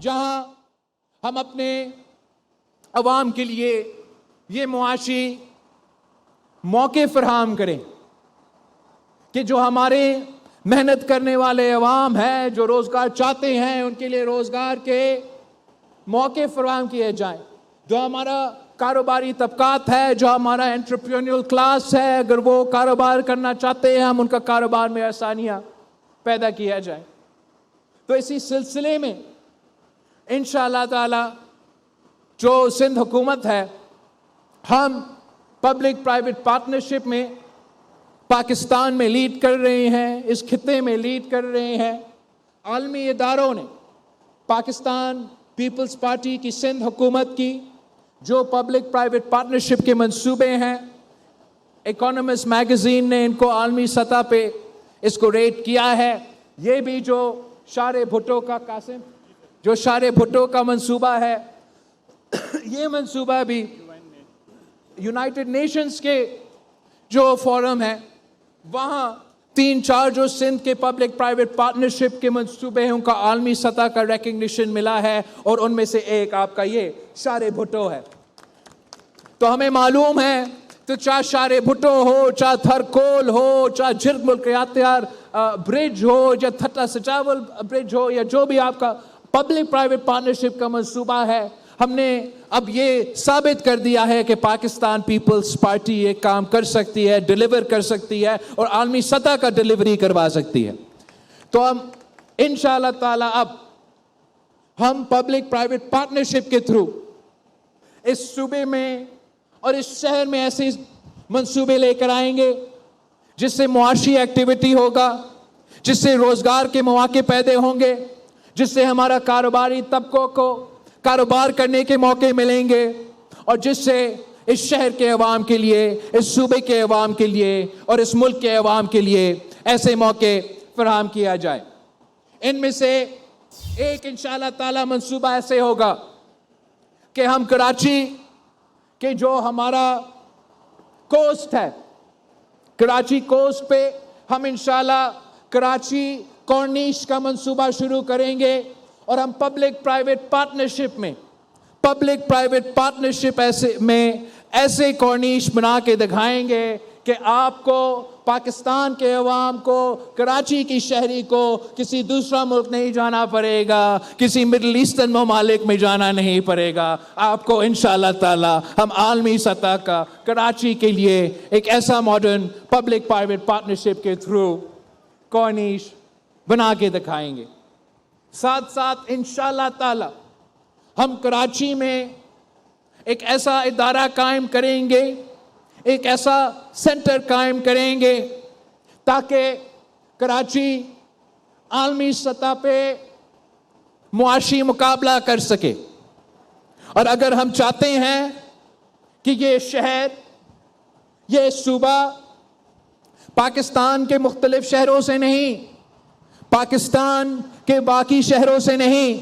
جہاں ہم اپنے عوام کے لیے یہ معاشی موقع فراہم کریں کہ جو ہمارے محنت کرنے والے عوام ہیں، جو روزگار چاہتے ہیں، ان کے لیے روزگار کے موقع فراہم کیے جائیں. جو ہمارا کاروباری طبقات ہے، جو ہمارا انٹرپرینیورل کلاس ہے، اگر وہ کاروبار کرنا چاہتے ہیں، ہم ان کا کاروبار میں آسانیاں پیدا کیا جائیں. تو اسی سلسلے میں انشاءاللہ تعالی جو سندھ حکومت ہے، ہم پبلک پرائیویٹ پارٹنرشپ میں پاکستان میں لیڈ کر رہے ہیں، اس خطے میں لیڈ کر رہے ہیں. عالمی اداروں نے پاکستان پیپلز پارٹی کی سندھ حکومت کی جو پبلک پرائیویٹ پارٹنرشپ کے منصوبے ہیں، اکانومسٹ میگزین نے ان کو عالمی سطح پہ اس کو ریٹ کیا ہے. یہ بھی جو شارع بھٹو کا جو شارع بھٹو کا منصوبہ ہے، یہ منصوبہ بھی یونائٹڈ نیشنز کے جو فورم ہے وہاں 3-4 جو سندھ کے پبلک پرائیویٹ پارٹنرشپ کے منصوبے ہیں ان کا عالمی سطح کا ریکگنیشن ملا ہے، اور ان میں سے ایک آپ کا یہ شارع بھٹو ہے. تو ہمیں معلوم ہے تو چاہے شارع بھٹو ہو، چاہے تھرکول ہو، چاہے جھرگ ملکیاتیار برج ہو، یا تھٹا سچاول برج ہو، یا جو بھی آپ کا پبلک پرائیویٹ پارٹنرشپ کا منصوبہ ہے، ہم نے اب یہ ثابت کر دیا ہے کہ پاکستان پیپلز پارٹی یہ کام کر سکتی ہے، ڈیلیور کر سکتی ہے، اور عالمی سطح کا ڈیلیوری کروا سکتی ہے. تو ہم انشاءاللہ تعالی اب ہم پبلک پرائیویٹ پارٹنرشپ کے تھرو اس صوبے میں اور اس شہر میں ایسے منصوبے لے کر آئیں گے جس سے معاشی ایکٹیویٹی ہوگا، جس سے روزگار کے مواقع پیدا ہوں گے، جس سے ہمارا کاروباری طبقوں کو کاروبار کرنے کے موقع ملیں گے، اور جس سے اس شہر کے عوام کے لیے، اس صوبے کے عوام کے لیے اور اس ملک کے عوام کے لیے ایسے موقع فراہم کیا جائے. ان میں سے ایک انشاءاللہ تعالی منصوبہ ایسے ہوگا کہ ہم کراچی کہ جو ہمارا کوسٹ ہے، کراچی کوسٹ پہ ہم انشاءاللہ کراچی کورنیش کا منصوبہ شروع کریں گے، اور ہم پبلک پرائیویٹ پارٹنرشپ ایسے کورنیش بنا کے دکھائیں گے کہ آپ کو، پاکستان کے عوام کو، کراچی کی شہری کو کسی دوسرا ملک نہیں جانا پڑے گا، کسی مڈل ایسٹرن ممالک میں جانا نہیں پڑے گا. آپ کو انشاءاللہ تعالی ہم عالمی سطح کا کراچی کے لیے ایک ایسا ماڈرن پبلک پرائیویٹ پارٹنرشپ کے تھرو کورنیش بنا کے دکھائیں گے. ساتھ ساتھ انشاءاللہ تعالی ہم کراچی میں ایک ایسا ادارہ قائم کریں گے، ایک ایسا سینٹر قائم کریں گے تاکہ کراچی عالمی سطح پہ معاشی مقابلہ کر سکے. اور اگر ہم چاہتے ہیں کہ یہ شہر، یہ صوبہ پاکستان کے مختلف شہروں سے نہیں، پاکستان کے باقی شہروں سے نہیں،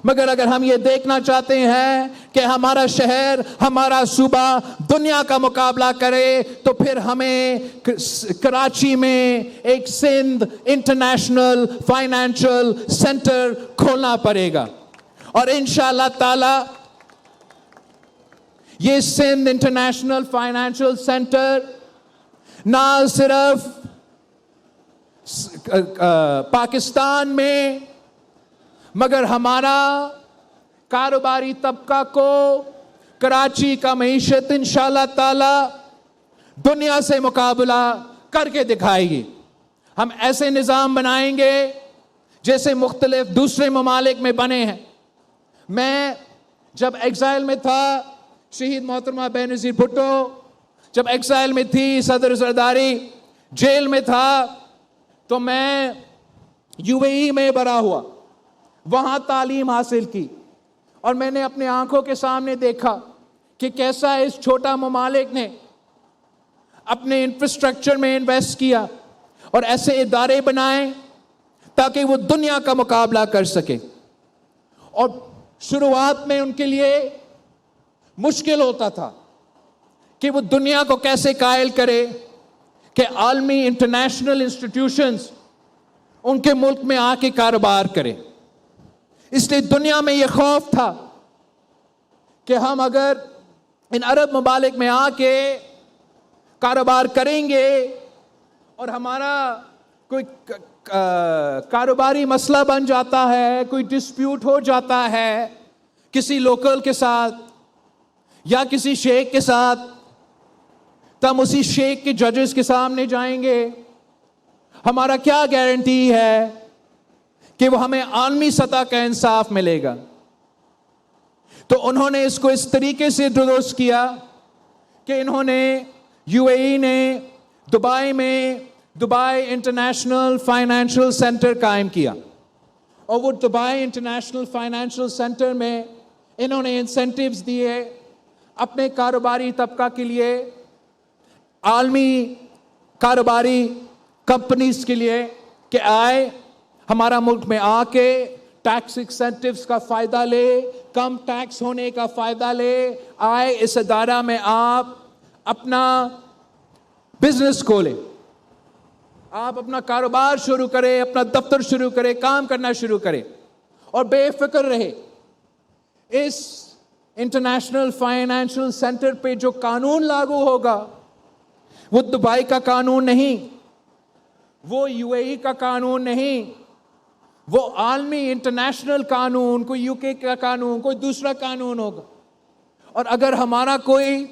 مگر اگر ہم یہ دیکھنا چاہتے ہیں کہ ہمارا شہر، ہمارا صوبہ دنیا کا مقابلہ کرے، تو پھر ہمیں کراچی میں ایک سندھ انٹرنیشنل فائنینشل سینٹر کھولنا پڑے گا. اور انشاءاللہ تعالی یہ سندھ انٹرنیشنل فائنینشل سینٹر نہ صرف پاکستان میں، مگر ہمارا کاروباری طبقہ کو، کراچی کا معیشت انشاءاللہ تعالی دنیا سے مقابلہ کر کے دکھائے گی. ہم ایسے نظام بنائیں گے جیسے مختلف دوسرے ممالک میں بنے ہیں. میں جب ایگزائل میں تھا، شہید محترمہ بینظیر بھٹو جب ایگزائل میں تھی، صدر زرداری جیل میں تھا، تو میں UAE میں بڑا ہوا، وہاں تعلیم حاصل کی، اور میں نے اپنے آنکھوں کے سامنے دیکھا کہ کیسا اس چھوٹا ممالک نے اپنے انفراسٹرکچر میں انویسٹ کیا اور ایسے ادارے بنائے تاکہ وہ دنیا کا مقابلہ کر سکے. اور شروعات میں ان کے لیے مشکل ہوتا تھا کہ وہ دنیا کو کیسے قائل کرے کہ عالمی انٹرنیشنل انسٹیٹیوشنز ان کے ملک میں آ کے کاروبار کرے. اس لیے دنیا میں یہ خوف تھا کہ ہم اگر ان عرب ممالک میں آ کے کاروبار کریں گے اور ہمارا کوئی کاروباری مسئلہ بن جاتا ہے، کوئی ڈسپیوٹ ہو جاتا ہے کسی لوکل کے ساتھ یا کسی شیخ کے ساتھ، تو ہم اسی شیخ کے ججز کے سامنے جائیں گے. ہمارا کیا گارنٹی ہے کہ وہ ہمیں عالمی سطح کا انصاف ملے گا؟ تو انہوں نے اس کو اس طریقے سے درست کیا کہ انہوں نے UAE نے دبئی میں دبئی انٹرنیشنل فائنینشل سینٹر قائم کیا، اور وہ دبئی انٹرنیشنل فائنینشل سینٹر میں انہوں نے انسینٹیوز دیے اپنے کاروباری طبقہ کے لیے، عالمی کاروباری کمپنیز کے لیے، کہ آئے ہمارا ملک میں آ کے ٹیکس انسینٹیوز کا فائدہ لے، کم ٹیکس ہونے کا فائدہ لے، آئے اس ادارہ میں آپ اپنا بزنس کھولیں، آپ اپنا کاروبار شروع کریں، اپنا دفتر شروع کریں، کام کرنا شروع کریں اور بے فکر رہے. اس انٹرنیشنل فائنینشل سینٹر پہ جو قانون لاگو ہوگا وہ دبئی کا قانون نہیں، وہ UAE کا قانون نہیں، وہ عالمی انٹرنیشنل قانون، کوئی UK کا قانون، کوئی دوسرا قانون ہوگا. اور اگر ہمارا کوئی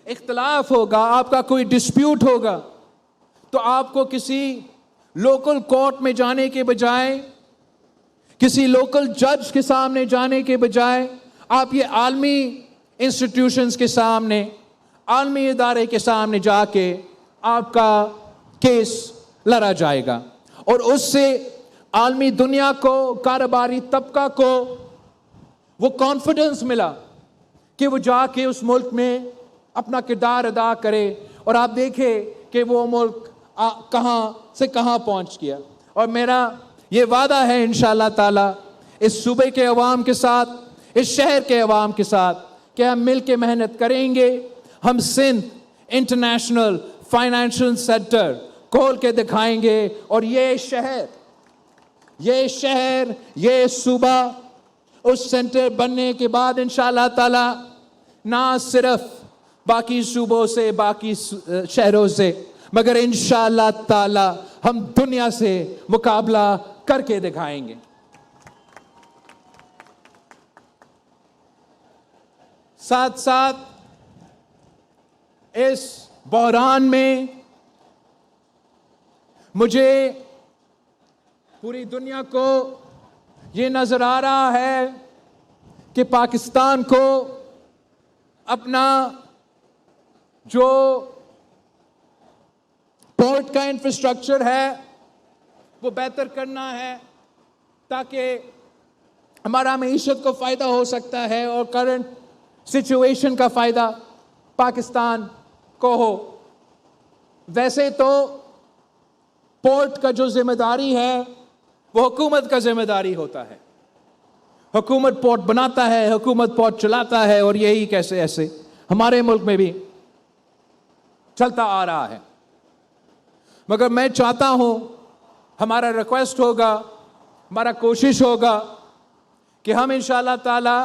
اختلاف ہوگا، آپ کا کوئی ڈسپیوٹ ہوگا، تو آپ کو کسی لوکل کورٹ میں جانے کے بجائے، کسی لوکل جج کے سامنے جانے کے بجائے، آپ یہ عالمی انسٹیٹیوشنز کے سامنے، عالمی ادارے کے سامنے جا کے آپ کا کیس لڑا جائے گا، اور اس سے عالمی دنیا کو، کاروباری طبقہ کو وہ کانفیڈنس ملا کہ وہ جا کے اس ملک میں اپنا کردار ادا کرے. اور آپ دیکھیں کہ وہ ملک کہاں سے کہاں پہنچ گیا. اور میرا یہ وعدہ ہے انشاءاللہ تعالی اس صوبے کے عوام کے ساتھ، اس شہر کے عوام کے ساتھ، کہ ہم مل کے محنت کریں گے. ہم سندھ انٹرنیشنل فائنینشل سینٹر کھول کے دکھائیں گے، اور یہ شہر یہ صوبہ اس سینٹر بننے کے بعد انشاءاللہ تعالی نہ صرف باقی صوبوں سے، باقی شہروں سے، مگر انشاءاللہ تعالی ہم دنیا سے مقابلہ کر کے دکھائیں گے. ساتھ ساتھ اس بحران میں مجھے پوری دنیا کو یہ نظر آ رہا ہے کہ پاکستان کو اپنا جو پورٹ کا انفراسٹرکچر ہے وہ بہتر کرنا ہے، تاکہ ہمارا معیشت کو فائدہ ہو سکتا ہے اور کرنٹ سچویشن کا فائدہ پاکستان کو ہو. ویسے تو پورٹ کا جو ذمہ داری ہے وہ حکومت کا ذمہ داری ہوتا ہے، حکومت پورٹ بناتا ہے، حکومت پورٹ چلاتا ہے، اور یہی کیسے ایسے ہمارے ملک میں بھی چلتا آ رہا ہے. مگر میں چاہتا ہوں، ہمارا ریکویسٹ ہوگا، ہمارا کوشش ہوگا کہ ہم انشاءاللہ تعالی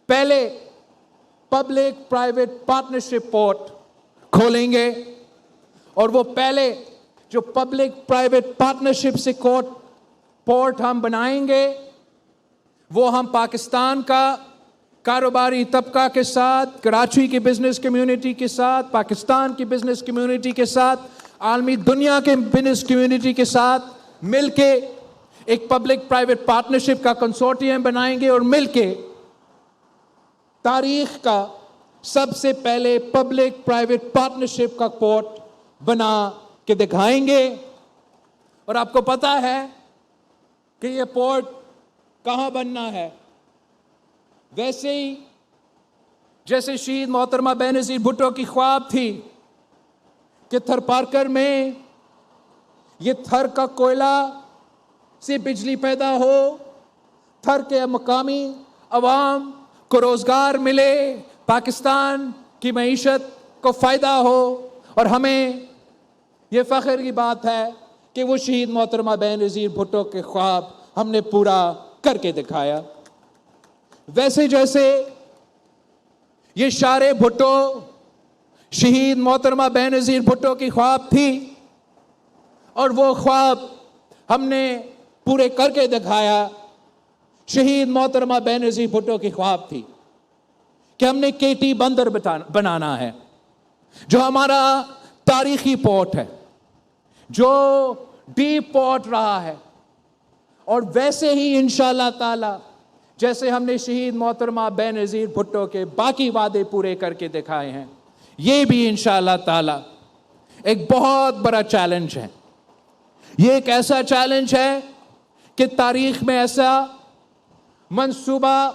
پہلے پبلک پرائیویٹ پارٹنرشپ پورٹ کھولیں گے، اور وہ پہلے جو پبلک پرائیویٹ پارٹنرشپ سے پورٹ ہم بنائیں گے، وہ ہم پاکستان کا کاروباری طبقہ کے ساتھ، کراچی کی بزنس کمیونٹی کے ساتھ، پاکستان کی بزنس کمیونٹی کے ساتھ، عالمی دنیا کے بزنس کمیونٹی کے ساتھ مل کے ایک پبلک پرائیویٹ پارٹنرشپ کا کنسورٹیم بنائیں گے، اور مل کے تاریخ کا سب سے پہلے پبلک پرائیویٹ پارٹنرشپ کا پورٹ بنا کے دکھائیں گے. اور آپ کو پتا ہے کہ یہ پورٹ کہاں بننا ہے. ویسے ہی جیسے شہید محترمہ بینظیر بھٹو کی خواب تھی کہ تھر پارکر میں یہ تھر کا کوئلہ سے بجلی پیدا ہو، تھر کے مقامی عوام کو روزگار ملے، پاکستان کی معیشت کو فائدہ ہو. اور ہمیں یہ فخر کی بات ہے کہ وہ شہید محترمہ بینظیر بھٹو کے خواب ہم نے پورا کر کے دکھایا. ویسے جیسے یہ شار بھٹو شہید محترمہ بے نظیر بھٹو کی خواب تھی اور وہ خواب ہم نے پورے کر کے دکھایا. شہید محترمہ بے نظیر بھٹو کی خواب تھی کہ ہم نے کے ٹی بندر بنانا ہے جو ہمارا تاریخی پورٹ ہے, جو ڈیپ پورٹ رہا ہے. اور ویسے ہی انشاءاللہ تعالی جیسے ہم نے شہید محترمہ بے نظیر بھٹو کے باقی وعدے پورے کر کے دکھائے ہیں, یہ بھی انشاءاللہ تعالی ایک بہت بڑا چیلنج ہے. یہ ایک ایسا چیلنج ہے کہ تاریخ میں ایسا منصوبہ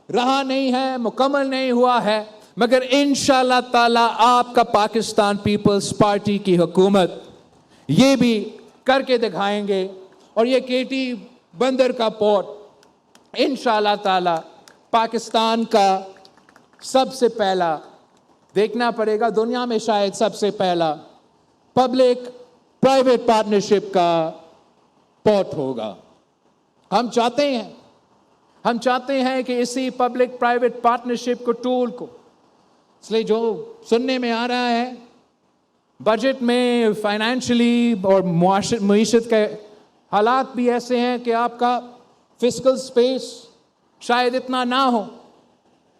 رہا نہیں ہے, مکمل نہیں ہوا ہے, مگر انشاءاللہ تعالی آپ کا پاکستان پیپلز پارٹی کی حکومت یہ بھی کر کے دکھائیں گے. اور یہ کے ٹی بندر کا پورٹ انشاءاللہ تعالی پاکستان کا سب سے پہلا, دیکھنا پڑے گا دنیا میں شاید سب سے پہلا پبلک پرائیویٹ پارٹنرشپ کا پورٹ ہوگا. ہم چاہتے ہیں کہ اسی پبلک پرائیویٹ پارٹنرشپ کو ٹول کو, اس لیے جو سننے میں آ رہا ہے بجٹ میں فائنینشلی اور معیشت کے حالات بھی ایسے ہیں کہ آپ کا فسکل سپیس شاید اتنا نہ ہو,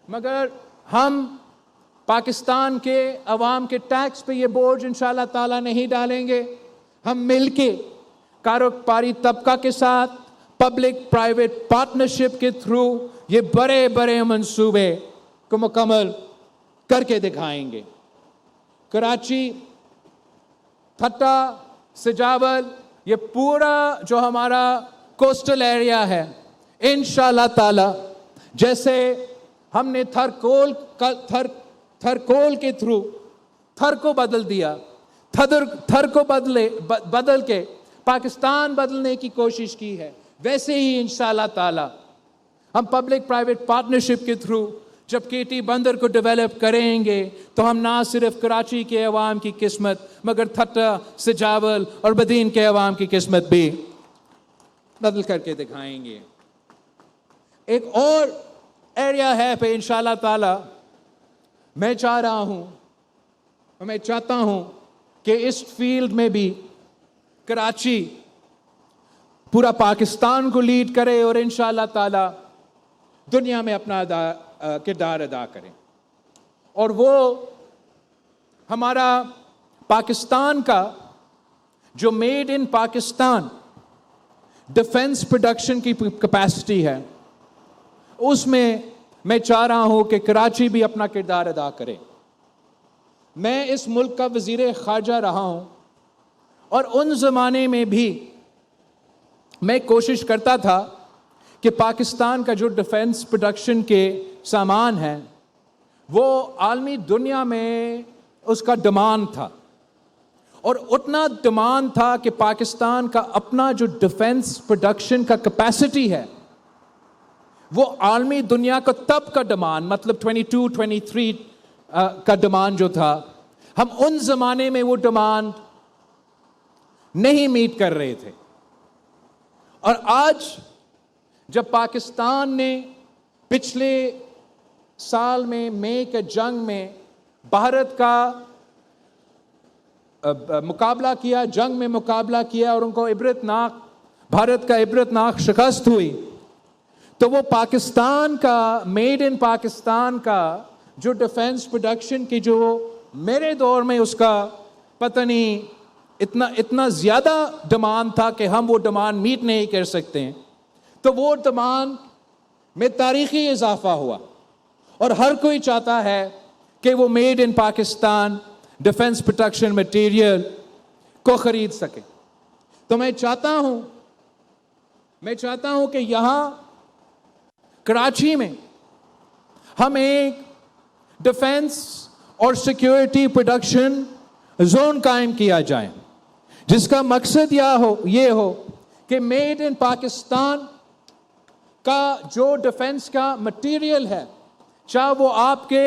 مگر ہم پاکستان کے عوام کے ٹیکس پہ یہ بوجھ انشاءاللہ تعالی نہیں ڈالیں گے. ہم مل کے کاروباری طبقہ کے ساتھ پبلک پرائیویٹ پارٹنرشپ کے تھرو یہ بڑے بڑے منصوبے کو مکمل کر کے دکھائیں گے. کراچی, تھٹا, سجاول, یہ پورا جو ہمارا کوسٹل ایریا ہے انشاءاللہ تعالی جیسے ہم نے تھرکول کے تھرو تھر کو بدل دیا, تھر کو بدل کے پاکستان بدلنے کی کوشش کی ہے, ویسے ہی انشاءاللہ تعالی ہم پبلک پرائیویٹ پارٹنرشپ کے تھرو جب کے ٹی بندر کو ڈیولپ کریں گے تو ہم نہ صرف کراچی کے عوام کی قسمت مگر تھٹا, سجاول اور بدین کے عوام کی قسمت بھی بدل کر کے دکھائیں گے. ایک اور ایریا ہے پہ انشاءاللہ تعالی میں چاہتا ہوں کہ اس فیلڈ میں بھی کراچی پورا پاکستان کو لیڈ کرے اور انشاءاللہ تعالی دنیا میں اپنا کردار ادا کریں. اور وہ ہمارا پاکستان کا جو made in Pakistan defence production کی کیپیسٹی ہے, اس میں چاہ رہا ہوں کہ کراچی بھی اپنا کردار ادا کرے. میں اس ملک کا وزیر خارجہ رہا ہوں اور ان زمانے میں بھی میں کوشش کرتا تھا کہ پاکستان کا جو ڈیفنس پروڈکشن کے سامان ہیں وہ عالمی دنیا میں اس کا ڈیمانڈ تھا, اور اتنا ڈیمانڈ تھا کہ پاکستان کا اپنا جو ڈیفنس پروڈکشن کا کیپیسٹی ہے وہ عالمی دنیا کا تب کا ڈیمانڈ مطلب 22-23 کا ڈیمانڈ جو تھا, ہم ان زمانے میں وہ ڈیمانڈ نہیں میٹ کر رہے تھے. اور آج جب پاکستان نے پچھلے سال میں مئی کے جنگ میں بھارت کا مقابلہ کیا, جنگ میں مقابلہ کیا اور ان کو بھارت کا عبرتناک شکست ہوئی, تو وہ پاکستان کا میڈ ان پاکستان کا جو ڈیفنس پروڈکشن کی جو میرے دور میں اس کا پتہ نہیں اتنا زیادہ ڈیمانڈ تھا کہ ہم وہ ڈیمانڈ میٹ نہیں کر سکتے ہیں, تو وہ ڈیمانڈ میں تاریخی اضافہ ہوا اور ہر کوئی چاہتا ہے کہ وہ made in Pakistan defence protection material کو خرید سکے. تو میں چاہتا ہوں کہ یہاں کراچی میں ہم ایک ڈیفنس اور سیکیورٹی پروڈکشن زون قائم کیا جائے جس کا مقصد یہ ہو کہ میڈ ان پاکستان کا جو ڈیفنس کا مٹیریل ہے, چاہے وہ آپ کے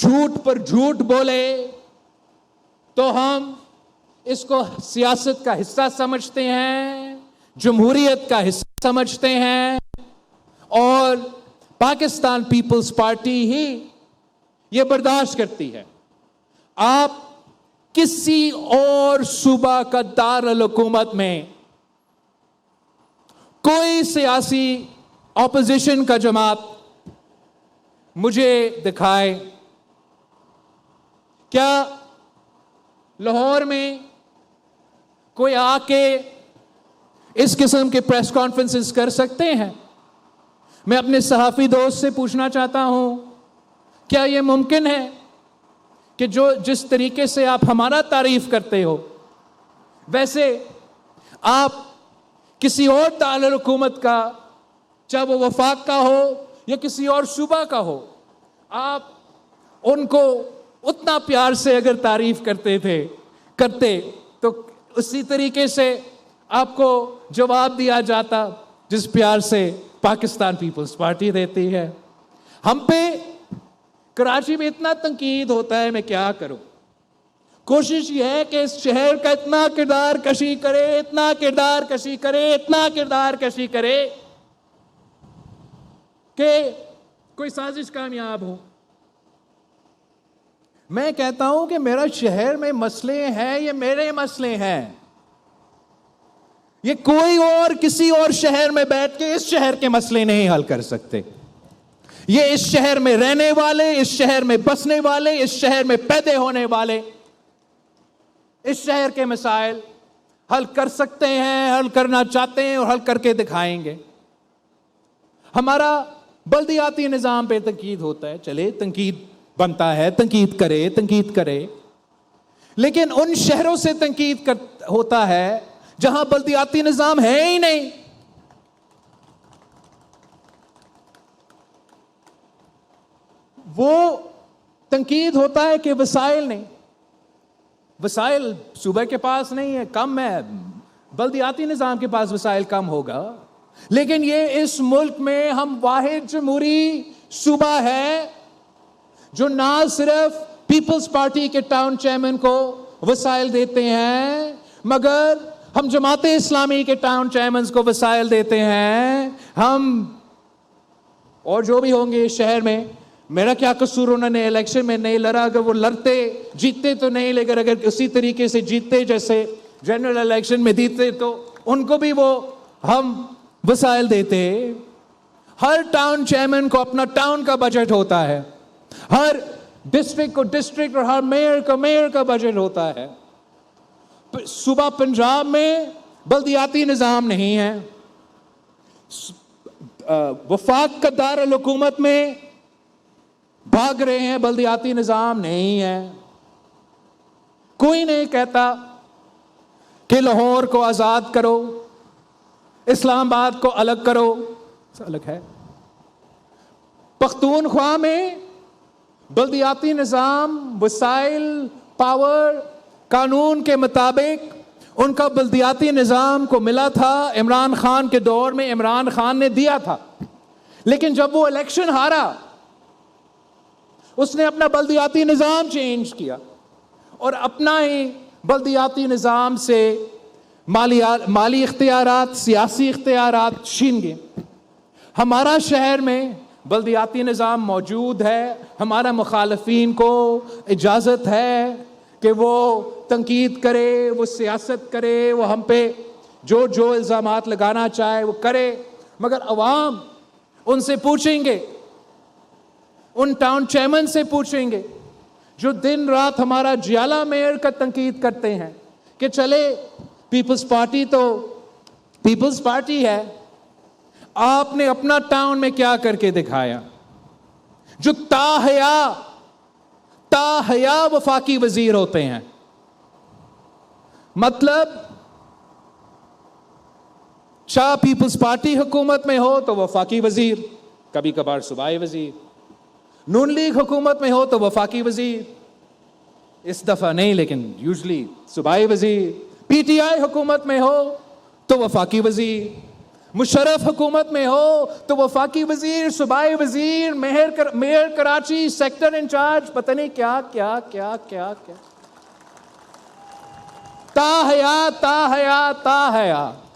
جھوٹ پر جھوٹ بولے تو ہم اس کو سیاست کا حصہ سمجھتے ہیں, جمہوریت کا حصہ سمجھتے ہیں, اور پاکستان پیپلز پارٹی ہی یہ برداشت کرتی ہے. آپ کسی اور صوبہ کا دارالحکومت میں کوئی سیاسی اپوزیشن کا جماعت مجھے دکھائے, کیا لاہور میں کوئی آ کے اس قسم کے پریس کانفرنسز کر سکتے ہیں؟ میں اپنے صحافی دوست سے پوچھنا چاہتا ہوں, کیا یہ ممکن ہے کہ جس طریقے سے آپ ہمارا تعریف کرتے ہو ویسے آپ کسی اور دارالحکومت کا, چاہے وہ وفاق کا ہو یا کسی اور صوبہ کا ہو, آپ ان کو اتنا پیار سے اگر تعریف کرتے تو اسی طریقے سے آپ کو جواب دیا جاتا جس پیار سے پاکستان پیپلز پارٹی دیتی ہے. ہم پہ کراچی میں اتنا تنقید ہوتا ہے, میں کیا کروں. کوشش یہ ہے کہ اس شہر کا اتنا کردار کشی کرے کہ کوئی سازش کامیاب ہو. میں کہتا ہوں کہ میرا شہر میں مسئلے ہیں, یہ میرے مسئلے ہیں, یہ کوئی اور کسی اور شہر میں بیٹھ کے اس شہر کے مسئلے نہیں حل کر سکتے. یہ اس شہر میں رہنے والے, اس شہر میں بسنے والے, اس شہر میں پیدا ہونے والے اس شہر کے مسائل حل کر سکتے ہیں, حل کرنا چاہتے ہیں اور حل کر کے دکھائیں گے. ہمارا بلدیاتی نظام پہ تنقید ہوتا ہے, چلے تنقید بنتا ہے, تنقید کرے, لیکن ان شہروں سے تنقید ہوتا ہے جہاں بلدیاتی نظام ہے ہی نہیں. وہ تنقید ہوتا ہے کہ وسائل نہیں, وسائل صوبہ کے پاس نہیں ہے, کم ہے, بلدیاتی نظام کے پاس وسائل کم ہوگا. لیکن یہ اس ملک میں ہم واحد جمہوری صوبہ ہے جو نہ صرف پیپلز پارٹی کے ٹاؤن چیئرمین کو وسائل دیتے ہیں, مگر ہم جماعت اسلامی کے ٹاؤن چیئرمینز کو وسائل دیتے ہیں. ہم اور جو بھی ہوں گے اس شہر میں, میرا کیا قصور, انہوں نے الیکشن میں نہیں لڑا, اگر وہ لڑتے جیتتے تو نہیں, لیکن اگر اسی طریقے سے جیتتے جیسے جنرل الیکشن میں جیتتے تو ان کو بھی وہ ہم وسائل دیتے. ہر ٹاؤن چیئرمین کو اپنا ٹاؤن کا بجٹ ہوتا ہے, ہر ڈسٹرکٹ کو ڈسٹرکٹ اور ہر میئر کا بجٹ ہوتا ہے. صوبہ پنجاب میں بلدیاتی نظام نہیں ہے, وفاق کا دارالحکومت میں بھاگ رہے ہیں, بلدیاتی نظام نہیں ہے. کوئی نہیں کہتا کہ لاہور کو آزاد کرو, اسلام آباد کو الگ کرو, الگ ہے. پختونخوا میں بلدیاتی نظام, وسائل, پاور, قانون کے مطابق ان کا بلدیاتی نظام کو ملا تھا. عمران خان کے دور میں عمران خان نے دیا تھا, لیکن جب وہ الیکشن ہارا اس نے اپنا بلدیاتی نظام چینج کیا اور اپنا ہی بلدیاتی نظام سے مالی اختیارات, سیاسی اختیارات چھین گئے. ہمارا شہر میں بلدیاتی نظام موجود ہے, ہمارا مخالفین کو اجازت ہے کہ وہ تنقید کرے, وہ سیاست کرے, وہ ہم پہ جو الزامات لگانا چاہے وہ کرے, مگر عوام ان سے پوچھیں گے, ان ٹاؤن چیئرمین سے پوچھیں گے جو دن رات ہمارا جیالہ میئر کا تنقید کرتے ہیں کہ چلے پیپلز پارٹی تو پیپلز پارٹی ہے, آپ نے اپنا ٹاؤن میں کیا کر کے دکھایا؟ جو تاحیا وفاقی وزیر ہوتے ہیں, مطلب شاہ پیپلز پارٹی حکومت میں ہو تو وفاقی وزیر, کبھی کبھار صوبائی وزیر, نون لیگ حکومت میں ہو تو وفاقی وزیر, اس دفعہ نہیں لیکن یوزلی صوبائی وزیر, پی ٹی آئی حکومت میں ہو تو وفاقی وزیر, مشرف حکومت میں ہو تو وفاقی وزیر، صوبائی وزیر، میئر کراچی، سیکٹر انچارج، پتہ نہیں کیا کیا کیا کیا کیا، تا حیات تا حیات تا حیات